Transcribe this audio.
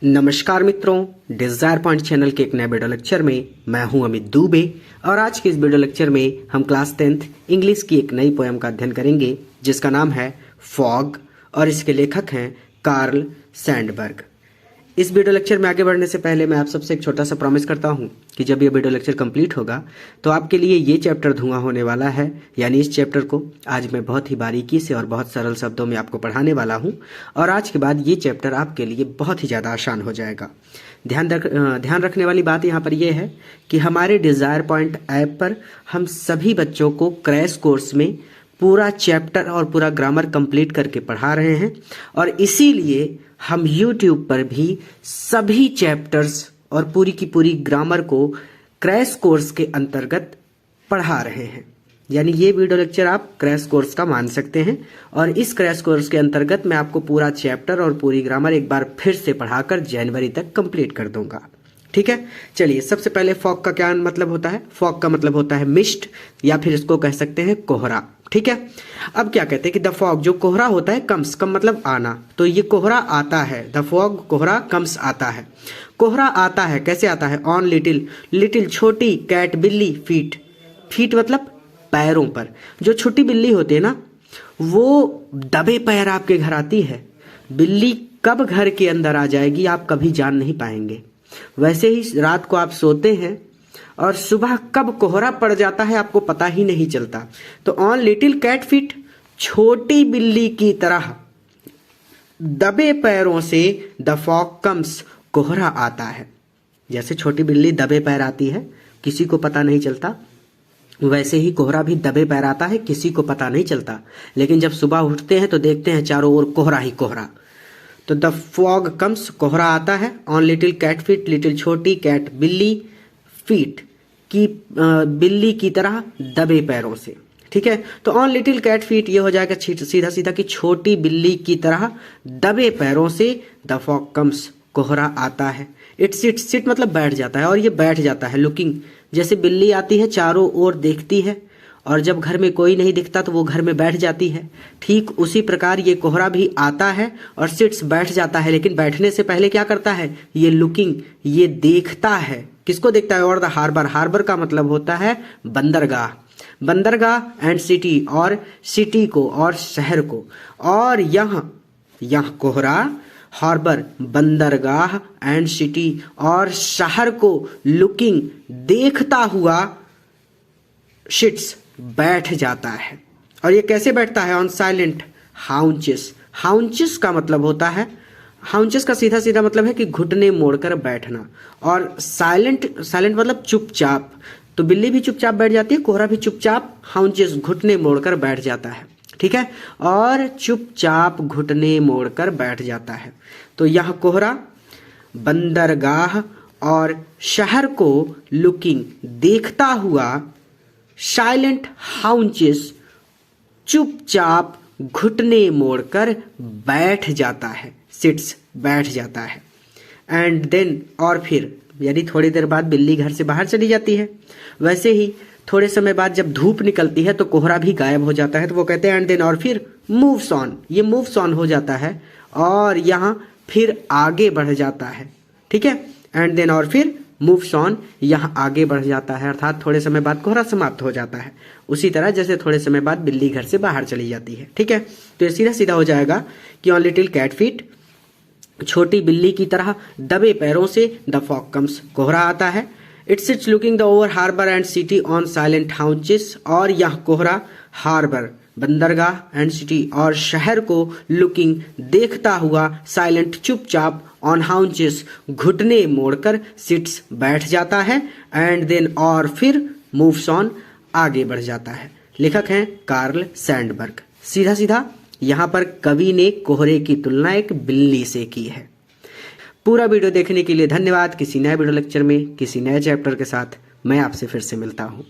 नमस्कार मित्रों, Dzire point channel के एक नए वीडियो लेक्चर में मैं हूं अमित दुबे और आज के इस वीडियो लेक्चर में हम क्लास 10th इंग्लिश की एक नई पोएम का अध्ययन करेंगे जिसका नाम है फॉग और इसके लेखक हैं कार्ल सैंडबर्ग। इस वीडियो लेक्चर में आगे बढ़ने से पहले मैं आप सबसे एक छोटा सा प्रॉमिस करता हूं कि जब ये वीडियो लेक्चर कंप्लीट होगा तो आपके लिए ये चैप्टर धुआं होने वाला है। यानी इस चैप्टर को आज मैं बहुत ही बारीकी से और बहुत सरल शब्दों में आपको पढ़ाने वाला हूं और आज के बाद ये चैप्टर आपके लिए बहुत ही ज़्यादा आसान हो जाएगा। ध्यान रखने वाली बात यहाँ पर यह है कि हमारे डिज़ायर पॉइंट ऐप पर हम सभी बच्चों को क्रैश कोर्स में पूरा चैप्टर और पूरा ग्रामर कंप्लीट करके पढ़ा रहे हैं और इसीलिए हम YouTube पर भी सभी चैप्टर्स और पूरी की पूरी ग्रामर को क्रैश कोर्स के अंतर्गत पढ़ा रहे हैं। यानी ये वीडियो लेक्चर आप क्रैश कोर्स का मान सकते हैं और इस क्रैश कोर्स के अंतर्गत मैं आपको पूरा चैप्टर और पूरी ग्रामर एक बार फिर से पढ़ाकर जनवरी तक कंप्लीट कर दूंगा। ठीक है, चलिए सबसे पहले फॉग का क्या मतलब होता है। फॉग का मतलब होता है मिस्ट या फिर इसको कह सकते हैं कोहरा। ठीक है, अब क्या कहते हैं कि द फॉग जो कोहरा होता है, कम्स कम मतलब आना, तो ये कोहरा आता है। द फॉग कोहरा कम्स आता है। कोहरा आता है कैसे आता है? ऑन लिटिल, लिटिल छोटी, कैट बिल्ली, फीट, फीट मतलब पैरों पर। जो छोटी बिल्ली होती है ना वो दबे पैर आपके घर आती है। बिल्ली कब घर के अंदर आ जाएगी आप कभी जान नहीं पाएंगे। वैसे ही रात को आप सोते हैं और सुबह कब कोहरा पड़ जाता है आपको पता ही नहीं चलता। तो ऑन लिटिल कैट फीट, छोटी बिल्ली की तरह दबे पैरों से द फॉग कम्स, कोहरा आता है। जैसे छोटी बिल्ली दबे पैर आती है किसी को पता नहीं चलता, वैसे ही कोहरा भी दबे पैर आता है किसी को पता नहीं चलता। लेकिन जब सुबह उठते हैं तो देखते हैं चारों ओर कोहरा ही कोहरा। तो द फॉग कम्स, कोहरा आता है। On little cat feet, little छोटी कैट बिल्ली, फीट की बिल्ली की तरह दबे पैरों से। ठीक है, तो ऑन लिटिल कैट फीट ये हो जाएगा सीधा सीधा कि छोटी बिल्ली की तरह दबे पैरों से द फॉग कम्स, कोहरा आता है। इट सिट, सिट मतलब बैठ जाता है और ये बैठ जाता है। लुकिंग, जैसे बिल्ली आती है चारों ओर देखती है और जब घर में कोई नहीं दिखता तो वो घर में बैठ जाती है। ठीक उसी प्रकार ये कोहरा भी आता है और सिट्स बैठ जाता है। लेकिन बैठने से पहले क्या करता है? ये लुकिंग, ये देखता है। किसको देखता है? और द हार्बर, हार्बर का मतलब होता है बंदरगाह, बंदरगाह एंड सिटी, और सिटी को और शहर को। और यहाँ कोहरा, हार्बर, बंदरगाह एंड सिटी और शहर को लुकिंग, देखता हुआ शिट्स, बैठ जाता है। और ये कैसे बैठता है? ऑन साइलेंट हाउंचेस, हाउंचेस का मतलब होता है, हाउंचेस का सीधा सीधा मतलब है कि घुटने मोड़कर बैठना। और साइलेंट, साइलेंट मतलब चुपचाप। तो बिल्ली भी चुपचाप बैठ जाती है, कोहरा भी चुपचाप हाउंचेस, घुटने मोड़कर बैठ जाता है। ठीक है, और चुपचाप घुटने मोड़कर बैठ जाता है। तो यहाँ कोहरा, बंदरगाह और शहर को लुकिंग, देखता हुआ, साइलेंट हाउंचेस, चुपचाप घुटने मोड़कर बैठ जाता है। सिट्स, बैठ जाता है। एंड देन, और फिर, यानी थोड़ी देर बाद बिल्ली घर से बाहर चली जाती है। वैसे ही थोड़े समय बाद जब धूप निकलती है तो कोहरा भी गायब हो जाता है। तो वो कहते हैं एंड देन, और फिर मूव्स ऑन, ये मूव्स ऑन हो जाता है और यहाँ फिर आगे बढ़ जाता है। ठीक है, एंड देन और फिर मूव्स ऑन, यहाँ आगे बढ़ जाता है, अर्थात थोड़े समय बाद कोहरा समाप्त हो जाता है। उसी तरह जैसे थोड़े समय बाद बिल्ली घर से बाहर चली जाती है। ठीक है, तो ये सीधा सीधा हो जाएगा कि ऑन लिटिल कैट फीट, छोटी बिल्ली की तरह दबे पैरों से द फॉग कम्स, कोहरा आता है। It sits looking the over harbour and city on silent haunches, और यह कोहरा हार्बर, बंदरगाह एंड सिटी और शहर को लुकिंग, देखता हुआ, साइलेंट चुपचाप, ऑन हाउंचेस घुटने मोड़कर, सिट्स बैठ जाता है, एंड देन और फिर मूव्स ऑन, आगे बढ़ जाता है। लेखक हैं कार्ल सैंडबर्ग। सीधा सीधा यहाँ पर कवि ने कोहरे की तुलना एक बिल्ली से की है। पूरा वीडियो देखने के लिए धन्यवाद। किसी नए वीडियो लेक्चर में किसी नए चैप्टर के साथ मैं आपसे फिर से मिलता हूँ।